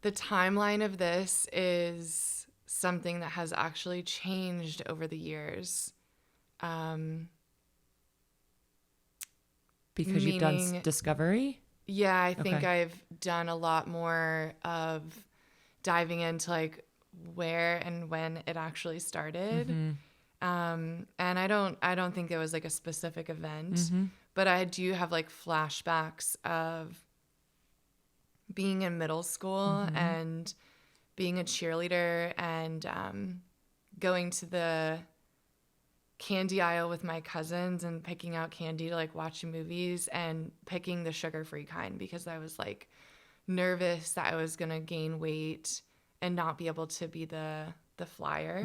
The timeline of this is something that has actually changed over the years. Because you've done Meaning, discovery? yeah, I think Okay. I've done a lot more of diving into like where and when it actually started. And I don't think it was like a specific event, but I do have like flashbacks of being in middle school and being a cheerleader and going to the candy aisle with my cousins and picking out candy to like watch movies and picking the sugar-free kind because I was like nervous that I was going to gain weight and not be able to be the flyer,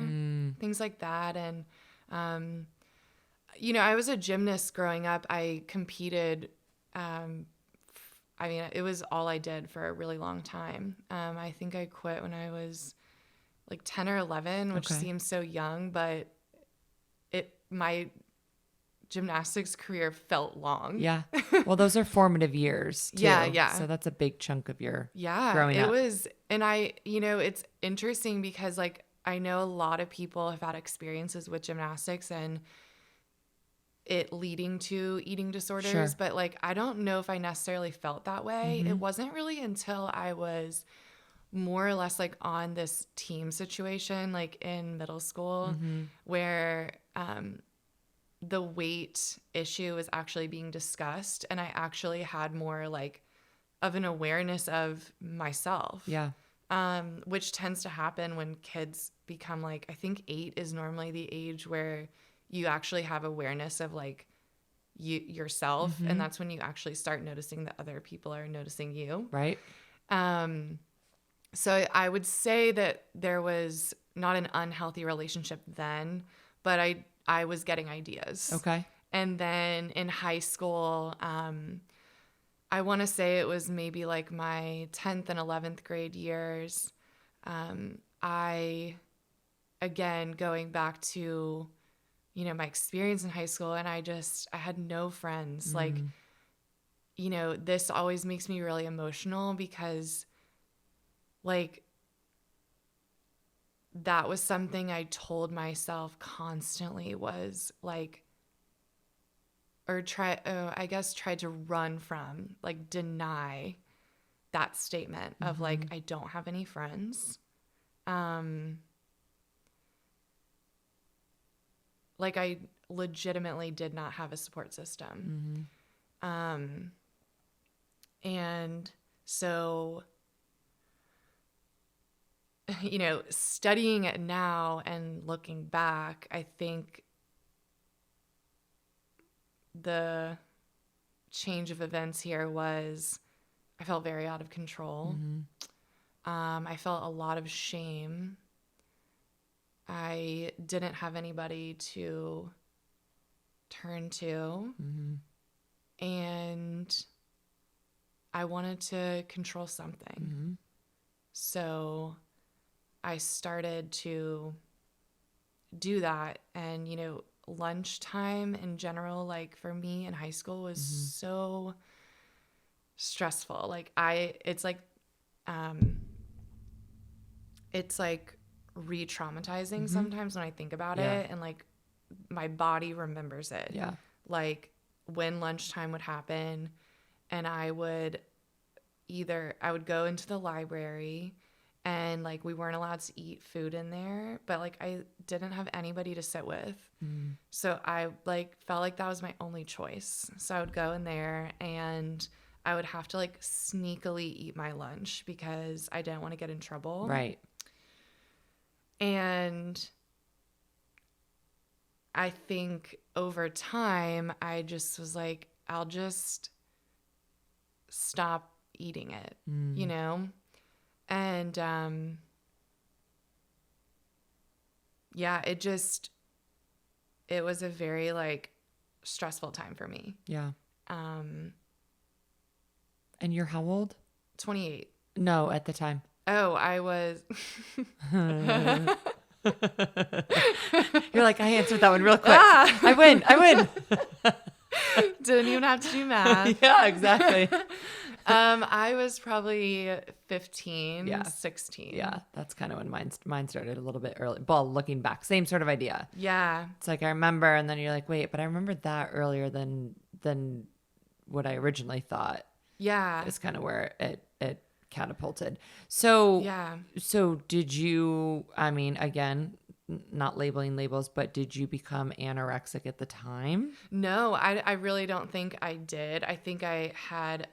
things like that. And I was a gymnast growing up. I competed. I mean, it was all I did for a really long time. I think I quit when I was like 10 or 11, which Okay. seems so young, but my gymnastics career felt long. Yeah. Well, those are formative years too. Yeah. So that's a big chunk of your Yeah, growing it up. was. And it's interesting because like I know a lot of people have had experiences with gymnastics and it leading to eating disorders, Sure. but like I don't know if I necessarily felt that way. It wasn't really until I was more or less like on this team situation like in middle school where the weight issue was actually being discussed and I actually had more like of an awareness of myself. Yeah. Which tends to happen when kids become like, I think 8 is normally the age where you actually have awareness of like yourself. And that's when you actually start noticing that other people are noticing you. Right. So I would say that there was not an unhealthy relationship then, but I was getting ideas. Okay. And then in high school, I want to say it was maybe like my 10th and 11th grade years. Again, going back to, my experience in high school, and I had no friends. Like, this always makes me really emotional because, like, that was something I told myself constantly was like, tried to run from, like deny that statement of like, I don't have any friends. Like I legitimately did not have a support system. And so, studying it now and looking back, I think the change of events here was I felt very out of control. I felt a lot of shame. I didn't have anybody to turn to. And I wanted to control something. So I started to do that. And, lunchtime in general, like for me in high school was so stressful. Like it's like re-traumatizing sometimes when I think about it, and like my body remembers it. Yeah. Like when lunchtime would happen and I would go into the library and like we weren't allowed to eat food in there, but like I didn't have anybody to sit with. So I like felt like that was my only choice. So I would go in there and I would have to like sneakily eat my lunch because I didn't want to get in trouble. Right. And I think over time, I just was like, I'll just stop eating it, And yeah, it was a very like stressful time for me. Yeah. And you're how old? 28. No, at the time. Oh, I was. You're like, I answered that one real quick. I win. Didn't even have to do math. Yeah, exactly. I was probably 15, Yeah. 16. Yeah, that's kind of when mine started a little bit early. Well, looking back, same sort of idea. Yeah. It's like I remember, and then you're like, wait, but I remember that earlier than what I originally thought. Yeah. Is kind of where it catapulted. So Yeah. so did you? I mean, again, not labeling labels, but did you become anorexic at the time? No, I really don't think I did. I think I had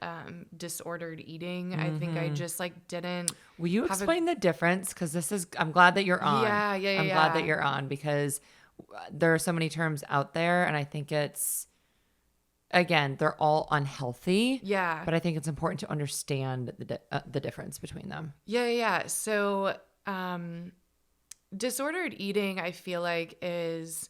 disordered eating. I think I just like didn't Will you have a explain the difference? Because I'm glad that you're on. yeah. I'm glad that you're on because there are so many terms out there, and I think it's, again, they're all unhealthy. Yeah. But I think it's important to understand the difference between them. Yeah. So, disordered eating, I feel like, is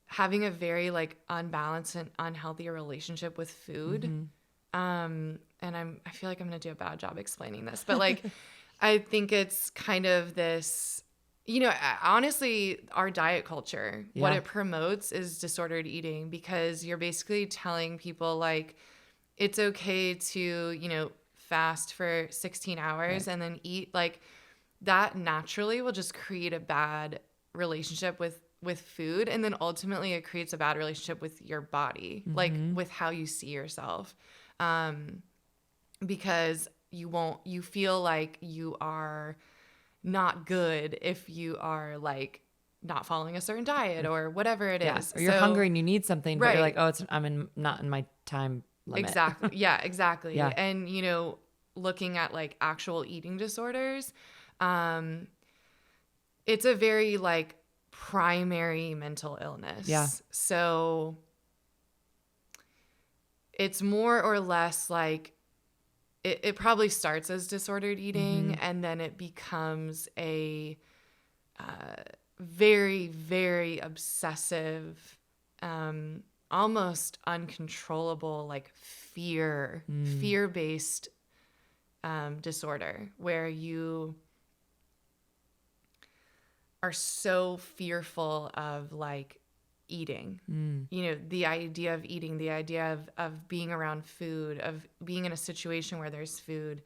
having a very like unbalanced and unhealthy relationship with food. And I feel like I'm gonna do a bad job explaining this, but like, I think it's kind of this, honestly, our diet culture, what Yeah. it promotes is disordered eating because you're basically telling people like it's okay to, fast for 16 hours and then eat like that naturally will just create a bad relationship with food, and then ultimately it creates a bad relationship with your body, like with how you see yourself, because you feel like you are not good if you are like not following a certain diet or whatever it Yeah. is. Or you're hungry and you need something, but you're like, Right. oh, not in my time limit. Exactly. Yeah, exactly. Yeah. And looking at like actual eating disorders, um it's a very like primary mental illness. Yeah. So it's more or less like it probably starts as disordered eating and then it becomes a very, very obsessive, almost uncontrollable, like fear-based disorder where you are so fearful of like eating, the idea of eating, the idea of being around food, of being in a situation where there's food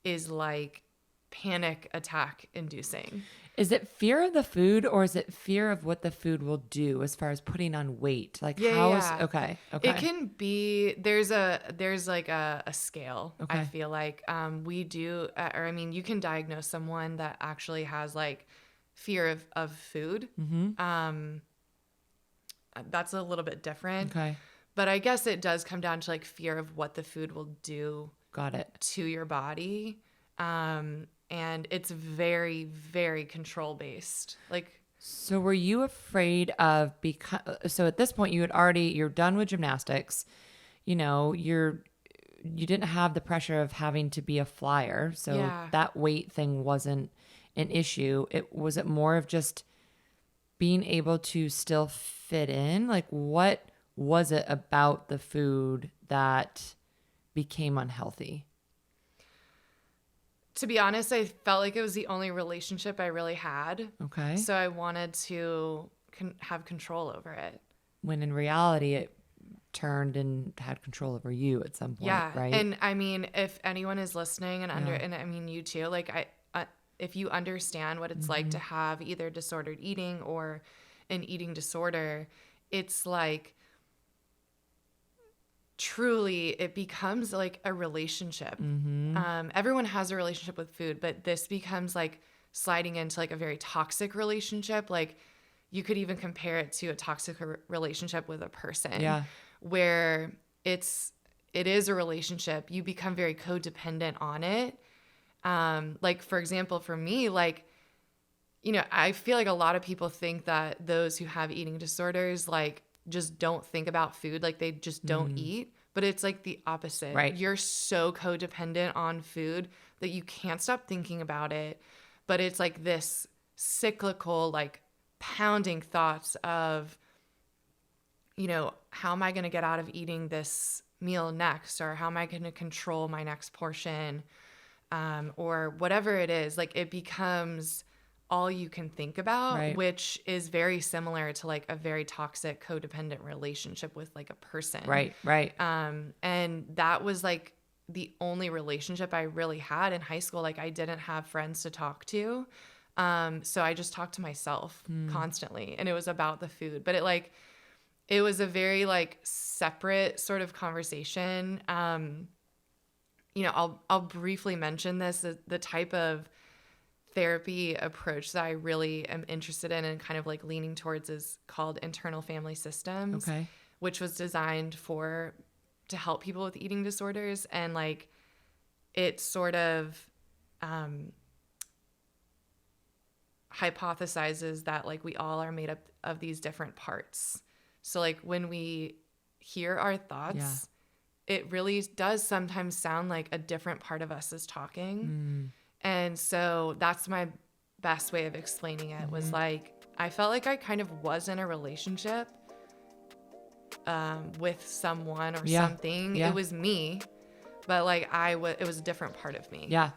is like panic attack inducing. Is it fear of the food or is it fear of what the food will do as far as putting on weight? Like Yeah. okay. It can be, there's like a scale. Okay. I feel like we do, or I mean, you can diagnose someone that actually has like fear of food. That's a little bit different. Okay. But I guess it does come down to like fear of what the food will do Got it. to your body. And it's very, very control based. Like, So were you afraid of so at this point you're done with gymnastics, you didn't have the pressure of having to be a flyer. So Yeah. that weight thing wasn't an issue. Was it more of just being able to still fit in? Like what was it about the food that became unhealthy? to be honest, I felt like it was the only relationship I really had. Okay. So I wanted to have control over it. When in reality, it turned and had control over you at some point, Yeah. right? And I mean, if anyone is listening and Yeah. and I mean, you too, like if you understand what it's like to have either disordered eating or an eating disorder, it's like truly it becomes like a relationship. Everyone has a relationship with food, but this becomes like sliding into like a very toxic relationship. Like you could even compare it to a toxic relationship with a person. Yeah. Where it is a relationship. You become very codependent on it. Like for example, for me, like, I feel like a lot of people think that those who have eating disorders, like, just don't think about food. Like they just don't eat, but it's like the opposite. Right. You're so codependent on food that you can't stop thinking about it. But it's like this cyclical, like pounding thoughts of, how am I going to get out of eating this meal next? Or how am I going to control my next portion? Or whatever it is, like it becomes all you can think about, Right. which is very similar to like a very toxic codependent relationship with like a person. Right. And that was like the only relationship I really had in high school. Like I didn't have friends to talk to. So I just talked to myself constantly, and it was about the food, but it was a very like separate sort of conversation. I'll briefly mention this, the type of therapy approach that I really am interested in and kind of like leaning towards is called internal family systems, Okay. which was designed to help people with eating disorders. And like, it sort of, hypothesizes that like we all are made up of these different parts. So like when we hear our thoughts, it really does sometimes sound like a different part of us is talking. And so that's my best way of explaining it, was like, I felt like I kind of was in a relationship with someone or something. Yeah. It was me, but like it was a different part of me. Yeah.